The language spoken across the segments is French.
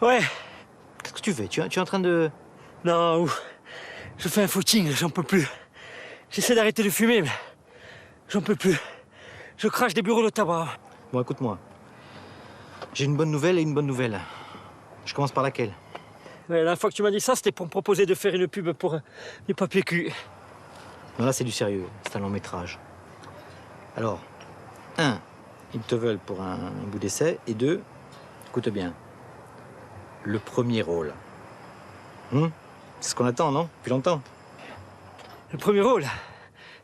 Ouais. Qu'est-ce que tu fais? Tu es en train de... Non, ouf. Je fais un footing, j'en peux plus. J'essaie d'arrêter de fumer, mais j'en peux plus. Je crache des bureaux de tabac. Bon, écoute-moi. J'ai une bonne nouvelle et une bonne nouvelle. Je commence par laquelle? Ouais, la dernière fois que tu m'as dit ça, c'était pour me proposer de faire une pub pour du papier cul. Non, là, c'est du sérieux. C'est un long métrage. Alors, 1, ils te veulent pour un bout d'essai. Et 2, écoute bien, le premier rôle. C'est ce qu'on attend, non? Depuis longtemps. Le premier rôle?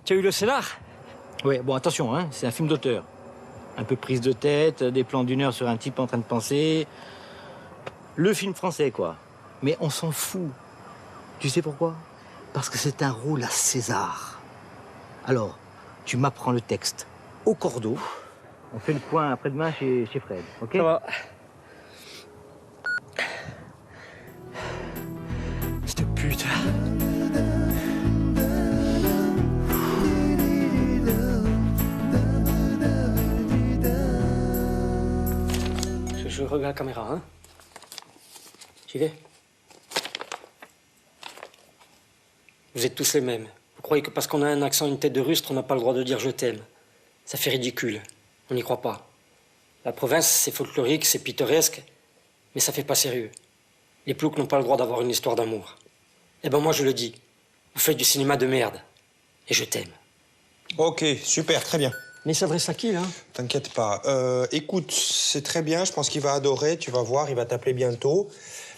Tu as eu le scénar? Oui, bon, attention, hein, c'est un film d'auteur. Un peu prise de tête, des plans d'1 heure sur un type en train de penser. Le film français, quoi. Mais on s'en fout. Tu sais pourquoi? Parce que c'est un rôle à César. Alors, tu m'apprends le texte au cordeau. On fait le point après-demain chez Fred, ok? Ça va. Cette pute. Je regarde la caméra, hein? J'y vais. Vous êtes tous les mêmes. Vous croyez que parce qu'on a un accent, une tête de rustre, on n'a pas le droit de dire je t'aime. Ça fait ridicule. On n'y croit pas. La province, c'est folklorique, c'est pittoresque, mais ça fait pas sérieux. Les ploucs n'ont pas le droit d'avoir une histoire d'amour. Eh ben moi, je le dis. Vous faites du cinéma de merde. Et je t'aime. Ok, super, très bien. Mais il s'adresse à qui, là? T'inquiète pas. Écoute, c'est très bien, je pense qu'il va adorer, tu vas voir, il va t'appeler bientôt.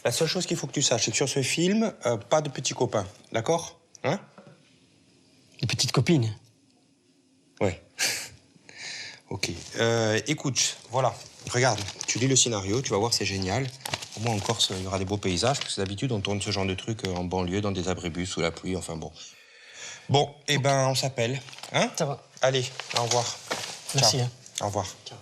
La seule chose qu'il faut que tu saches, c'est que sur ce film, pas de petits copains, d'accord? Hein? Des petites copines. Ouais. Ok. Écoute, voilà, regarde, tu lis le scénario, tu vas voir, c'est génial. Au moins en Corse, il y aura des beaux paysages, parce que d'habitude, on tourne ce genre de trucs en banlieue, dans des abribus, sous la pluie, enfin bon. Bon, eh ben, on s'appelle, hein? Ça va. Allez, au revoir. Merci. Ciao. Hein. Au revoir. Ciao.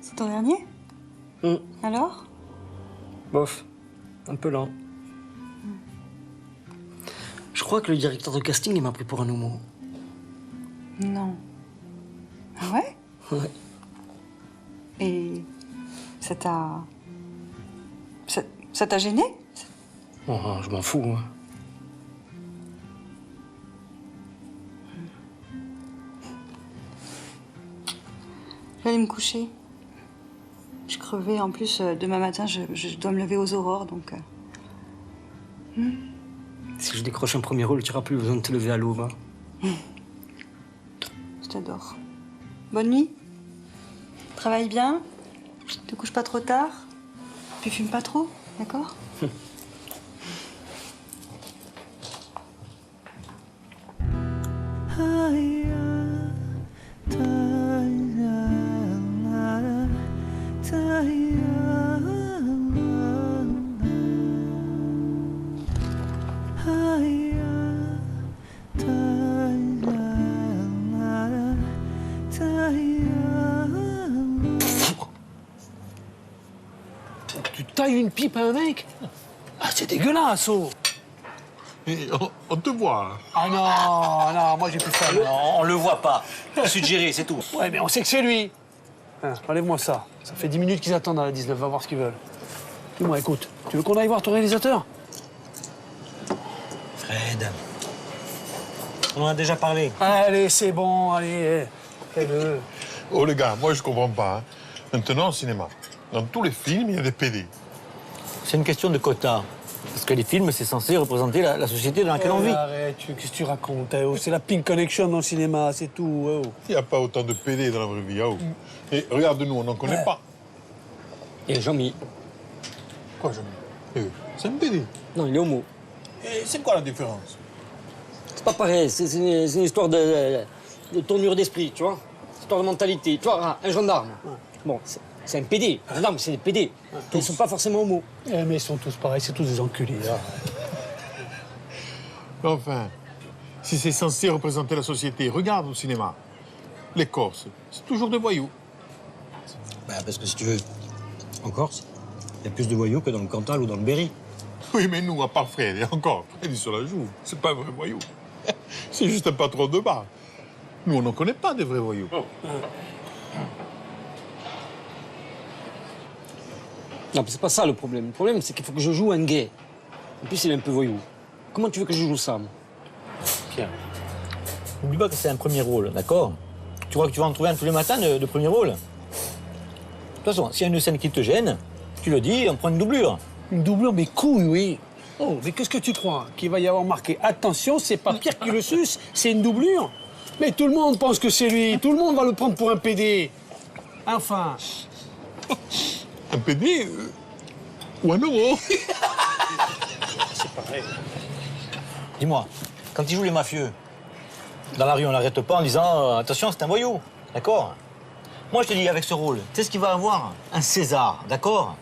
C'est ton dernier? Alors? Bof. Un peu lent. Je crois que le directeur de casting, il m'a pris pour un homo. Non. Ah ouais? Ouais. Et ça t'a... Ça t'a gêné? Oh, je m'en fous, hein. Je vais aller me coucher. Je crevais. En plus, demain matin, je dois me lever aux aurores, donc... Si je décroche un premier rôle, tu n'auras plus besoin de te lever à l'aube. Hein. Je t'adore. Bonne nuit. Travaille bien. Te couche pas trop tard. Puis fume pas trop, d'accord? Tu tailles une pipe à un mec? Ah, c'est dégueulasse, oh! Et on te voit. Ah non, non, moi j'ai plus ça. On le voit pas. Je suis géré, c'est tout. Ouais, mais on sait que c'est lui. Hein, enlève-moi ça. Ça fait 10 minutes qu'ils attendent à la 19, va voir ce qu'ils veulent. Dis-moi, écoute, tu veux qu'on aille voir ton réalisateur? Fred, on en a déjà parlé. Allez, c'est bon, allez, fais-le. Oh les gars, moi je comprends pas. Hein. Maintenant au cinéma, dans tous les films, il y a des PD. C'est une question de quota. Parce que les films, c'est censé représenter la société dans laquelle on vit. Arrête, qu'est-ce que tu racontes? Oh, c'est la Pink Connection dans le cinéma, c'est tout. Oh. Il n'y a pas autant de PD dans la vraie vie. Oh. Et regarde-nous, on n'en connaît pas. Et Jean-Mi. Quoi, jamais? C'est un PD. Non, il est homo. Et c'est quoi la différence? C'est pas pareil, c'est une histoire de tournure d'esprit, tu vois? Histoire de mentalité. Tu vois, un gendarme. Bon, c'est un PD. Un gendarme, c'est des PD. Ils sont pas forcément homo. Eh, mais ils sont tous pareils, c'est tous des enculés. Là. Enfin, si c'est censé représenter la société, regarde au cinéma. Les Corses, c'est toujours des voyous. Bah, parce que si tu veux, en Corse, il y a plus de voyous que dans le Cantal ou dans le Berry. Oui, mais nous, à part Fred, et encore, Fred est sur la joue. C'est pas un vrai voyou. C'est juste un patron de bar. Nous, on n'en connaît pas des vrais voyous. Non, mais c'est pas ça le problème. Le problème, c'est qu'il faut que je joue un gay. En plus, il est un peu voyou. Comment tu veux que je joue ça, moi? Pierre, n'oublie pas que c'est un premier rôle, d'accord? Tu crois que tu vas en trouver un tous les matins de premier rôle? De toute façon, s'il y a une scène qui te gêne, tu le dis, on prend une doublure. Une doublure, mais couille, oui. Oh, mais qu'est-ce que tu crois? Qu'il va y avoir marqué attention, c'est pas Pierre qui le suce, c'est une doublure. Mais tout le monde pense que c'est lui. Tout le monde va le prendre pour un PD. Enfin. Un PD ou un euro. Dis-moi, quand ils jouent les mafieux, dans la rue, on n'arrête pas en disant attention, c'est un voyou, d'accord? Moi, je te dis, avec ce rôle, tu sais ce qu'il va avoir? Un César, d'accord?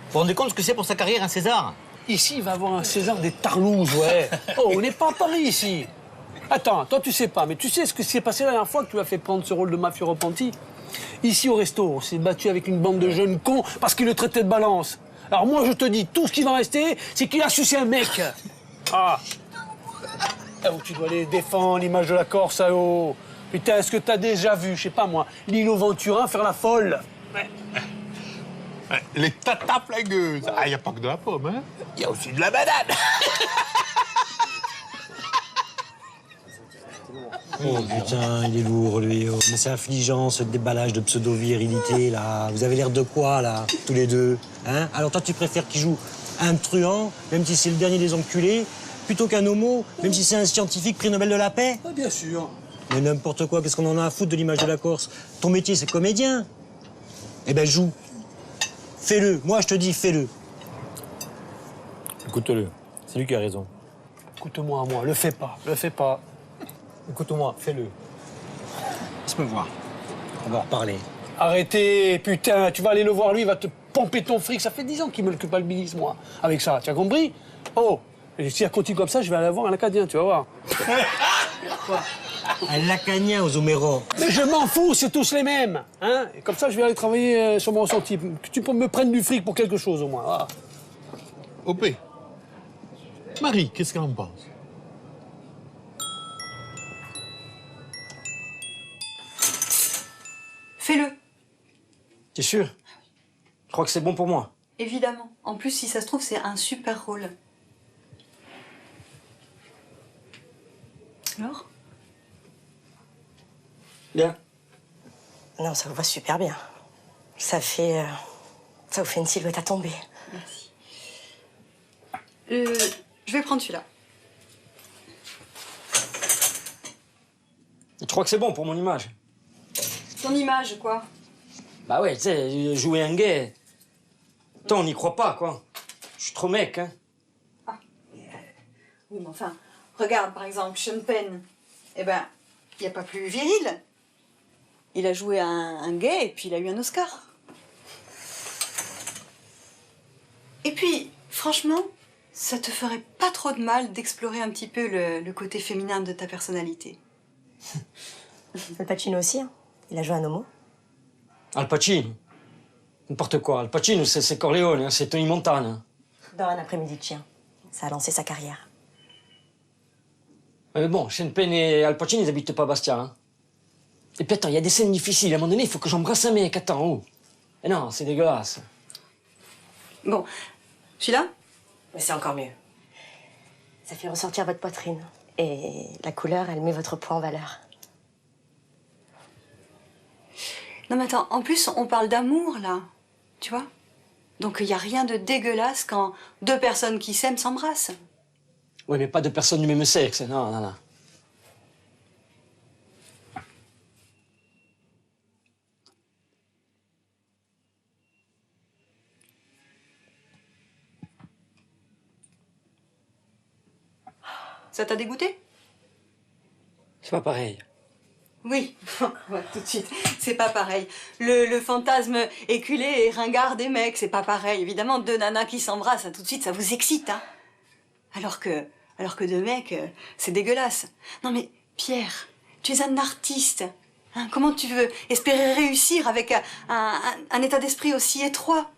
Vous vous rendez compte ce que c'est pour sa carrière, un César? Ici, il va avoir un César des Tarlouses, ouais. Oh, on n'est pas à Paris, ici. Attends, toi, tu sais pas, mais tu sais ce qui s'est passé la dernière fois que tu as fait prendre ce rôle de mafieux repenti? Ici, au resto, on s'est battu avec une bande de jeunes cons parce qu'ils le traitaient de balance. Alors moi, je te dis, tout ce qui va rester, c'est qu'il a sucé un mec. Ah. Oh, tu dois aller défendre l'image de la Corse, ah oh. Putain, est-ce que t'as déjà vu, je sais pas moi, Lilo Ventura faire la folle? Les tatas flagueuses. Ah, il n'y a pas que de la pomme, hein. Il y a aussi de la banane. Oh putain, il est lourd lui. Oh. Mais c'est affligeant ce déballage de pseudo-virilité là. Vous avez l'air de quoi là, tous les deux, hein? Alors toi tu préfères qu'il joue un truand, même si c'est le dernier des enculés, plutôt qu'un homo, même si c'est un scientifique prix Nobel de la paix? Ah, bien sûr. Mais n'importe quoi, qu'est-ce qu'on en a à foutre de l'image de la Corse? Ton métier c'est comédien. Eh ben joue. Fais-le. Moi je te dis fais-le. Écoute-le, c'est lui qui a raison. Écoute-moi à moi, le fais pas, le fais pas. Écoute-moi, fais-le. Laisse-moi voir. On va en reparler. Arrêtez, putain, tu vas aller le voir, lui, il va te pomper ton fric. Ça fait 10 ans qu'il me le culpabilise, moi, avec ça. Tu as compris? Oh, et si elle continue comme ça, je vais aller voir un Acadien, tu vas voir. Un lacanien aux Homéros. Mais je m'en fous, c'est tous les mêmes. Hein? Et comme ça, je vais aller travailler sur mon ressenti. Que tu peux me prendre du fric pour quelque chose, au moins. Voilà. OP. Marie, qu'est-ce qu'elle en pense? Fais-le. T'es sûr? Je crois que c'est bon pour moi. Évidemment. En plus, si ça se trouve, c'est un super rôle. Alors? Bien. Non, ça vous va super bien. Ça vous fait une silhouette à tomber. Merci. Je vais prendre celui-là. Tu crois que c'est bon pour mon image? Ton image, quoi? Bah ouais, tu sais, jouer un gay. Toi, on n'y croit pas, quoi. Je suis trop mec, hein. Oui, mais enfin, regarde, par exemple, Sean Penn. Eh ben, il n'y a pas plus viril. Il a joué un gay et puis il a eu un Oscar. Et puis, franchement, ça te ferait pas trop de mal d'explorer un petit peu le côté féminin de ta personnalité. Al Pacino aussi, hein. Il a joué un homo. Al Pacino. N'importe quoi. Al Pacino, c'est Corleone, hein, c'est Tony Montana. Dans Un après-midi de chien. Ça a lancé sa carrière. Mais bon, Sean Penn et Al Pacino, ils habitent pas Bastia, hein. Et puis attends, il y a des scènes difficiles. À un moment donné, il faut que j'embrasse un mec. Attends, oh. Et non, c'est dégueulasse. Bon, celui-là? Mais c'est encore mieux. Ça fait ressortir votre poitrine. Et la couleur, elle met votre poids en valeur. Non mais attends, en plus, on parle d'amour, là. Tu vois? Donc il n'y a rien de dégueulasse quand deux personnes qui s'aiment s'embrassent. Oui, mais pas de personnes du même sexe. Non, non, non. Ça t'a dégoûté? C'est pas pareil. Oui, ouais, tout de suite, c'est pas pareil. Le fantasme éculé et ringard des mecs, c'est pas pareil. Évidemment, deux nanas qui s'embrassent, tout de suite, ça vous excite, hein. Alors que deux mecs, c'est dégueulasse. Non mais, Pierre, tu es un artiste. Hein, comment tu veux espérer réussir avec un état d'esprit aussi étroit?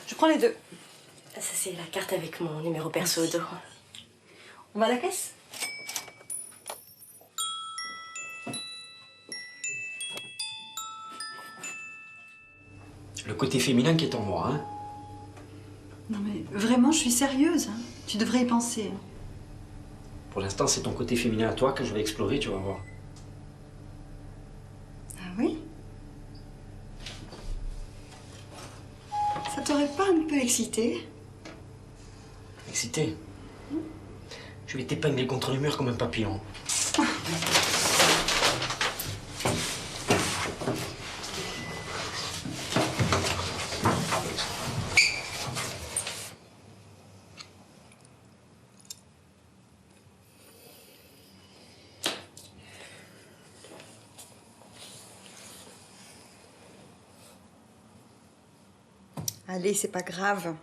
Je prends les deux. Ça, c'est la carte avec mon numéro perso dedans. On va à la caisse? Le côté féminin qui est en moi, hein. Non mais vraiment, je suis sérieuse. Hein. Tu devrais y penser. Hein. Pour l'instant, c'est ton côté féminin à toi que je vais explorer, tu vas voir. Ah oui? Ça t'aurait pas un peu excité? Excité. Je vais t'épingler contre le mur comme un papillon. Allez, c'est pas grave.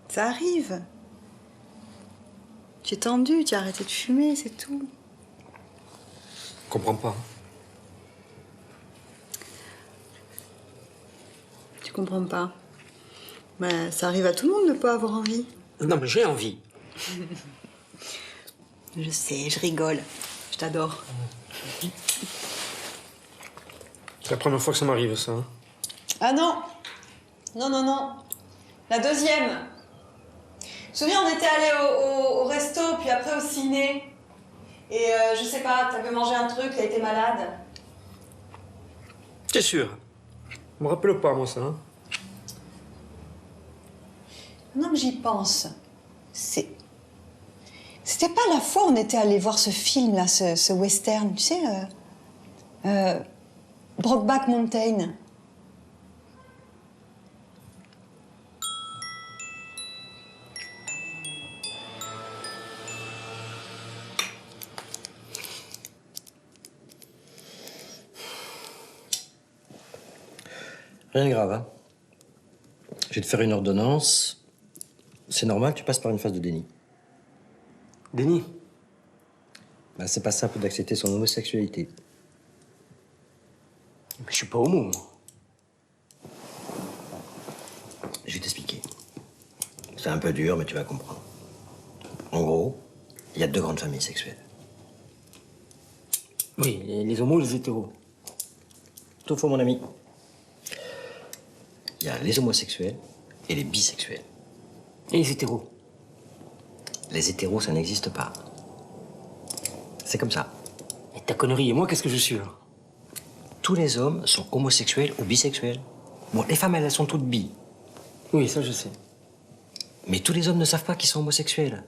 Ça arrive. Tu es tendu, tu as arrêté de fumer, c'est tout. Je comprends pas. Tu comprends pas. Ben, ça arrive à tout le monde de pas avoir envie. Non, mais j'ai envie. Je sais, je rigole. Je t'adore. C'est la première fois que ça m'arrive, ça. Hein. Ah non! Non, non, non. La deuxième. Tu te souviens, on était allés au resto, puis après au ciné. Et je sais pas, t'avais mangé un truc, t'as été malade. T'es sûr? Je me rappelle pas, moi, ça. Hein. Maintenant que j'y pense, c'était pas la fois où on était allés voir ce film, là, ce western, tu sais, Brokeback Mountain. Rien de grave, hein. Je vais te faire une ordonnance. C'est normal, tu passes par une phase de déni. Déni? Bah, c'est pas simple d'accepter son homosexualité. Mais je suis pas homo, moi. Je vais t'expliquer. C'est un peu dur, mais tu vas comprendre. En gros, il y a deux grandes familles sexuelles. Oui, les homos, les hétéros. Tout faux, mon ami. Il y a les homosexuels et les bisexuels. Et les hétéros? Les hétéros, ça n'existe pas. C'est comme ça. Et ta connerie, et moi, qu'est-ce que je suis, là? Tous les hommes sont homosexuels ou bisexuels. Bon, les femmes, elles sont toutes bi. Oui, ça, je sais. Mais tous les hommes ne savent pas qu'ils sont homosexuels.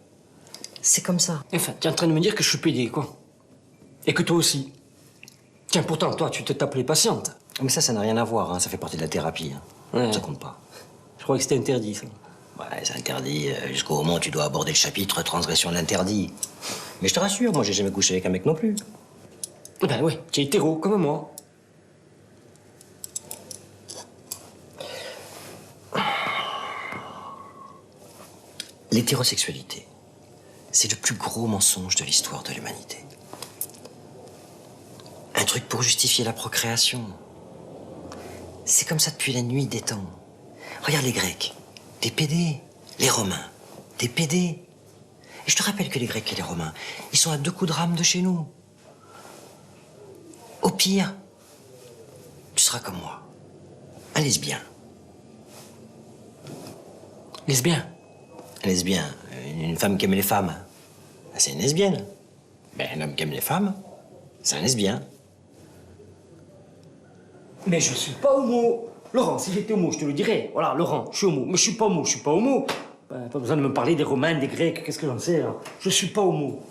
C'est comme ça. Enfin, tu es en train de me dire que je suis pédé, quoi. Et que toi aussi. Tiens, pourtant, toi, tu t'es appelée patiente. Mais ça n'a rien à voir, hein. Ça fait partie de la thérapie. Hein. Ouais. Ça compte pas. Je croyais que c'était interdit, ça. Ouais, c'est interdit. Jusqu'au moment où tu dois aborder le chapitre transgression de l'interdit. Mais je te rassure, moi, j'ai jamais couché avec un mec non plus. Ben oui, tu es hétéro, comme moi. L'hétérosexualité, c'est le plus gros mensonge de l'histoire de l'humanité. Un truc pour justifier la procréation. C'est comme ça depuis la nuit des temps. Regarde les Grecs, des pédés. Les Romains, des pédés. Et je te rappelle que les Grecs et les Romains, ils sont à 2 coups de rame de chez nous. Au pire, tu seras comme moi, un lesbien. Lesbien? Un lesbien, une femme qui aime les femmes, c'est une lesbienne. Ben, un homme qui aime les femmes, c'est un lesbien. Mais je suis pas homo. Laurent, si j'étais homo, je te le dirais. Voilà, Laurent, je suis homo. Mais je suis pas homo, je suis pas homo. Ben, pas besoin de me parler des Romains, des Grecs, qu'est-ce que j'en sais, là. Je suis pas homo.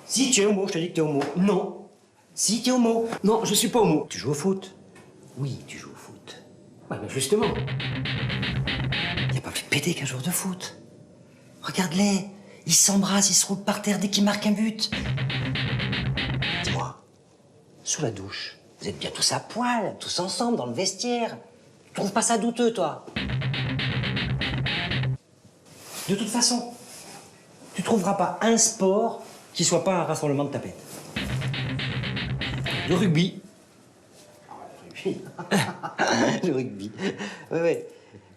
Si tu es homo, je te dis que tu es homo. Non. Si tu es homo. Non, je suis pas homo. Tu joues au foot. Oui, tu joues au foot. Ouais, mais justement. Il n'y a pas plus pédé qu'un joueur de foot. Regarde-les. Ils s'embrassent, ils se roulent par terre dès qu'ils marquent un but. Dis-moi, sous la douche, vous êtes bien tous à poil, tous ensemble, dans le vestiaire. Tu trouves pas ça douteux, toi? De toute façon, tu trouveras pas un sport qui soit pas un rassemblement de tapettes. Le rugby. Le rugby. Le rugby. Ouais, ouais.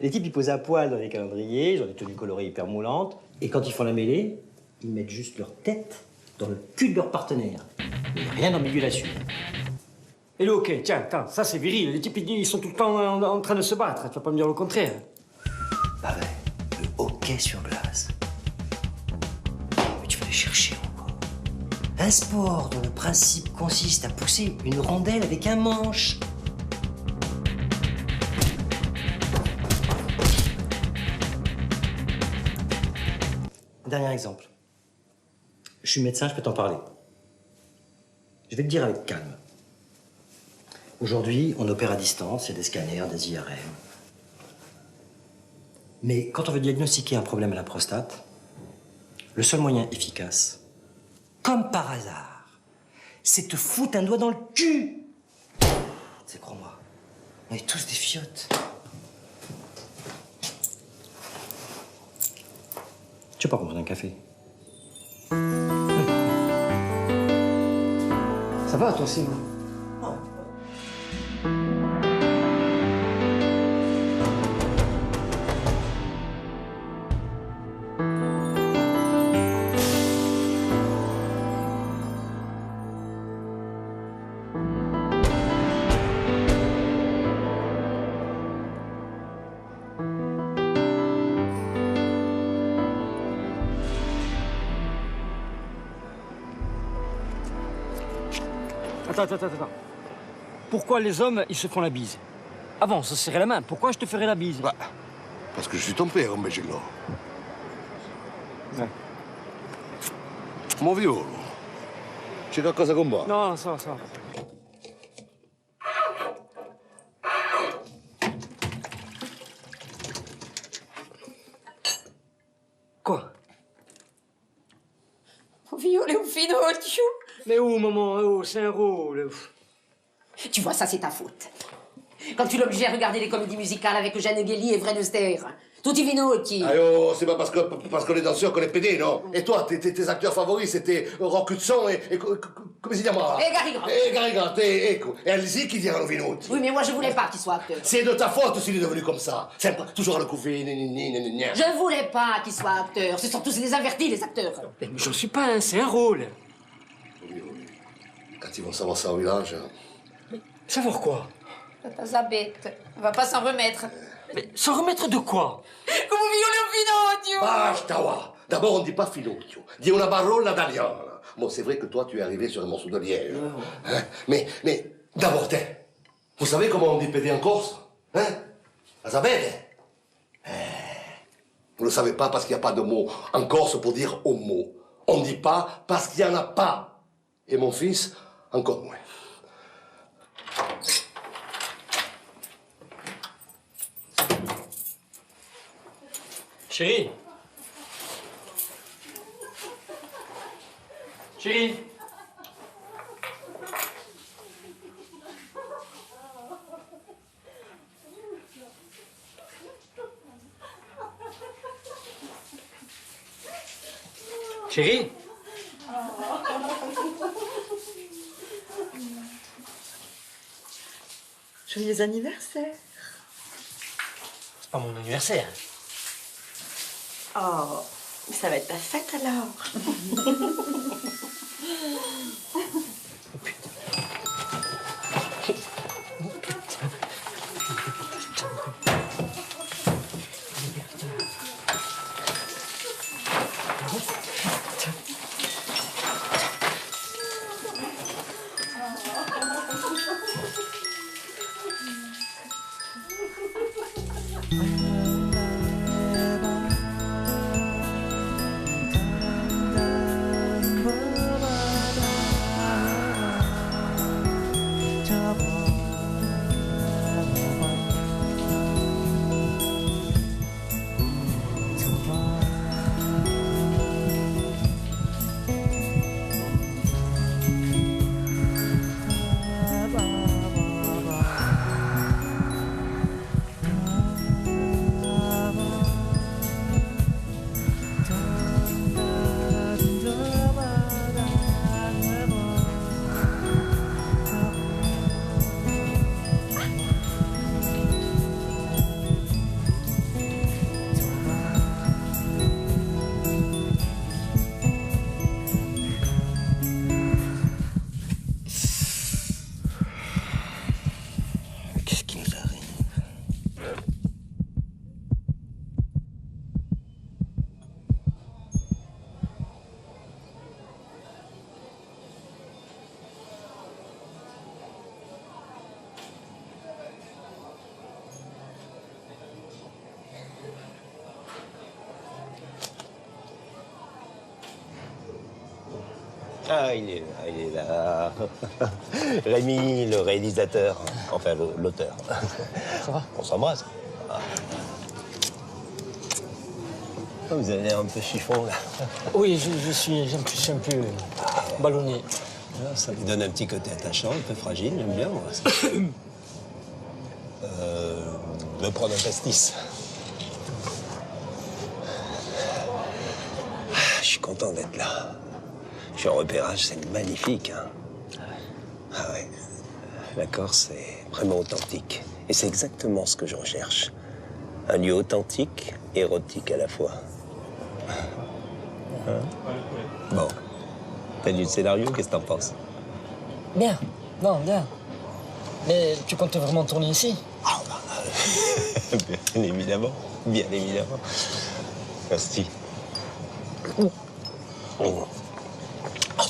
Les types, ils posent à poil dans les calendriers, ils ont des tenues colorées hyper moulantes. Et quand ils font la mêlée, ils mettent juste leur tête dans le cul de leur partenaire. Il n'y a rien d'ambigu là-dessus. Et le hockey, tiens, attends, ça c'est viril. Les types, ils sont tout le temps en train de se battre. Tu vas pas me dire le contraire. Bah ouais, le hockey sur glace. Mais tu vas aller chercher encore. Un sport dont le principe consiste à pousser une rondelle avec un manche. Dernier exemple. Je suis médecin, je peux t'en parler. Je vais te dire avec calme. Aujourd'hui, on opère à distance, il y a des scanners, des IRM. Mais quand on veut diagnostiquer un problème à la prostate, le seul moyen efficace, comme par hasard, c'est te foutre un doigt dans le cul. C'est, crois-moi, on est tous des fiottes. Tu veux pas prendre un café? Ça va, toi, Simon? Attends. Pourquoi les hommes, ils se font la bise? Avant, on se serrait la main. Pourquoi je te ferais la bise? Bah, parce que je suis ton père, Mbegelo. Ouais. Mon violo. C'è qualcosa con moi? Non, ça va. Quoi? Violer au finocchio. Mais oh, maman, oh, c'est un rôle. Tu vois, ça, c'est ta faute. Quand tu l'obligeais à regarder les comédies musicales avec Eugène Guelli et Fred Astaire. Tutti Vinocchi. Ah oh, c'est pas parce qu'on est danseur qu'on est pédé, non? Et toi, tes acteurs favoris, c'était Rock Hudson et come si chiama? Et Gary Grant. Et Gary Grant, ecco. E Alzi qui diranno venuti. Oui, mais moi, je voulais pas qu'il soit acteur. C'est de ta faute s'il est devenu comme ça. Sempre, toujours à le couver, gna. Je voulais pas qu'il soit acteur. Ce sont tous des avertis, les acteurs. Mais j'en suis pas un, c'est un rôle. Oui. Quand ils vont savoir ça au village... Savoir quoi? Tata Zabette, on va pas s'en remettre. Mais s'en remettre de quoi? Come viole un finocchio. Basta, wa. D'abord, on ne dit pas finocchio. Dit una parola d'Ariana. Bon, c'est vrai que toi, tu es arrivé sur un morceau de liège. Hein? Mais d'abord, vous savez comment on dit pédé en Corse? Hein? La sapete? Vous ne le savez pas parce qu'il n'y a pas de mot en Corse pour dire homo. On ne dit pas parce qu'il n'y en a pas. Et mon fils, encore moins. Chérie. Chérie. Chérie. Joyeux anniversaire. C'est pas mon anniversaire. Oh, ça va être ta fête alors. Ah, il est là. Rémi, le réalisateur. Enfin, l'auteur. Ça va? On s'embrasse. Ah. Vous avez l'air un peu chiffon, là. Oui, je suis un peu ballonné. Ah, ça lui donne un petit côté attachant, un peu fragile, j'aime bien, moi. Je vais prendre un pastis. Je suis content d'être là. Je suis en repérage, c'est magnifique, hein. Ah ouais. La Corse est vraiment authentique. Et c'est exactement ce que je recherche. Un lieu authentique et érotique à la fois. Hein? Bon. T'as lu le scénario, qu'est-ce que t'en penses? Bien, non, bien. Mais tu comptes vraiment tourner ici? Ah, bah, bien évidemment, bien évidemment. Merci. Oh,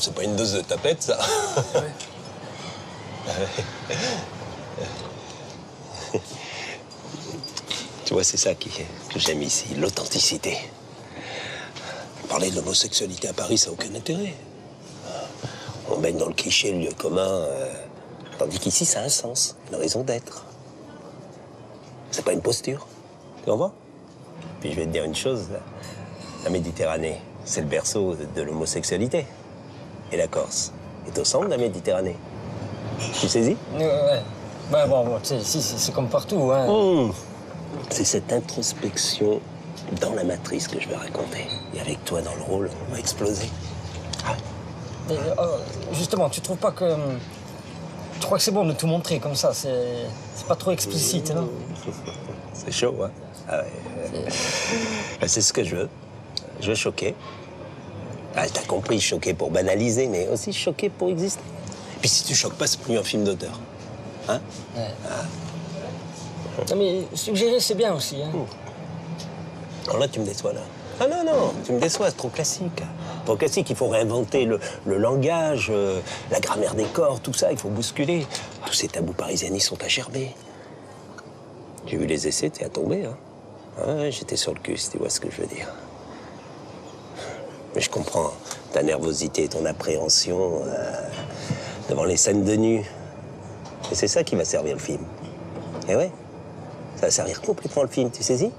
c'est pas une dose de tapette, ça. Tu vois, c'est ça que j'aime ici, l'authenticité. Parler de l'homosexualité à Paris, ça n'a aucun intérêt. On baigne dans le cliché, le lieu commun, tandis qu'ici, ça a un sens, une raison d'être. C'est pas une posture, tu comprends? Puis je vais te dire une chose, la Méditerranée, c'est le berceau de l'homosexualité. Et la Corse est au centre de la Méditerranée. Tu saisis? Ouais. Ouais, bon, tu sais, ici, c'est comme partout, hein. C'est cette introspection dans la matrice que je vais raconter. Et avec toi dans le rôle, on va exploser. Et, justement, tu trouves pas que... Tu crois que c'est bon de tout montrer comme ça? C'est pas trop explicite, non? C'est chaud, hein? Ah ouais. C'est ce que je veux. Je veux choquer. Ah, t'as compris, choquer pour banaliser, mais aussi choquer pour exister. Et puis si tu choques pas, c'est plus un film d'auteur. Hein? Ouais. Non, mais suggérer, c'est bien aussi, hein. Alors là, tu me déçois, là. Ah non, tu me déçois, c'est trop classique. Trop classique, il faut réinventer le langage, la grammaire des corps, tout ça, il faut bousculer. Tous ces tabous parisiens sont à gerber. J'ai vu les essais, t'es à tomber, hein. Ouais, j'étais sur le cul, si tu vois ce que je veux dire. Mais je comprends ta nervosité, ton appréhension devant les scènes de nu. Et c'est ça qui va servir le film. Et ouais, ça va servir complètement le film, tu saisis?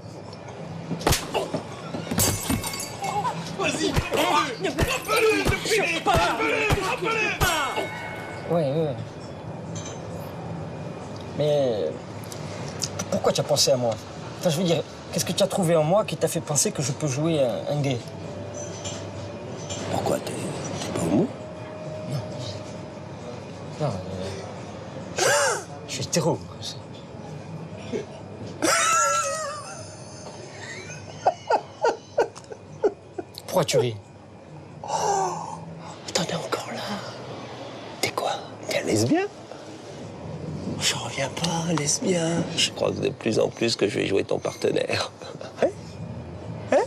Vas-y, Oui. Mais pourquoi tu as pensé à moi? Enfin, je veux dire, qu'est-ce que tu as trouvé en moi qui t'a fait penser que je peux jouer un gay? Pourquoi? T'es pas homo? Non, je suis hétéro. Pourquoi tu ris? T'en es encore là? T'es quoi? T'es un lesbien? Je reviens pas, lesbien. Je crois que de plus en plus que je vais jouer ton partenaire. Hein?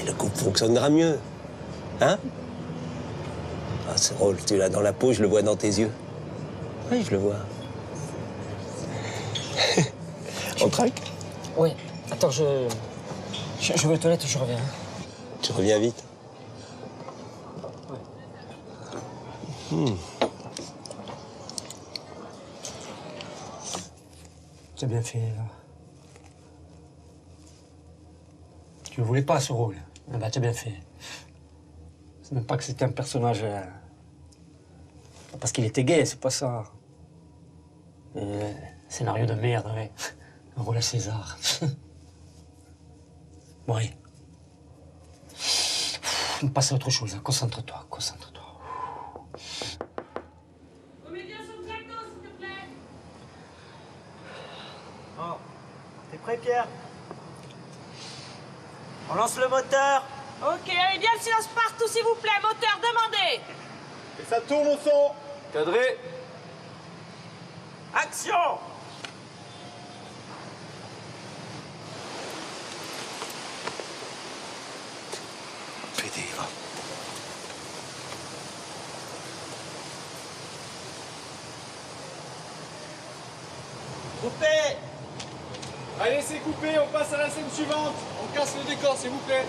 Le couple fonctionnera mieux. Hein? Ah, ce rôle, tu l'as dans la peau, je le vois dans tes yeux. Oui, je le vois. On traque? Oui. Attends, je vais aux toilettes, je reviens. Tu reviens vite. Tu as bien fait. Tu ne voulais pas ce rôle. Ah bah, tu as bien fait. C'est même pas que c'était un personnage. Parce qu'il était gay, c'est pas ça. Scénario de merde, ouais. Un rôle à César. Bon, allez. On passe à autre chose. Hein. Concentre-toi. Comédien sur le plateau, s'il te plaît. Oh, t'es prêt, Pierre? On lance le moteur. Ok, allez, bien le silence partout, s'il vous plaît. Moteur, demandez. Et ça tourne au son. Cadré. Action! Pédé, va. Coupé. Allez, c'est coupé, on passe à la scène suivante. On casse le décor, s'il vous plaît.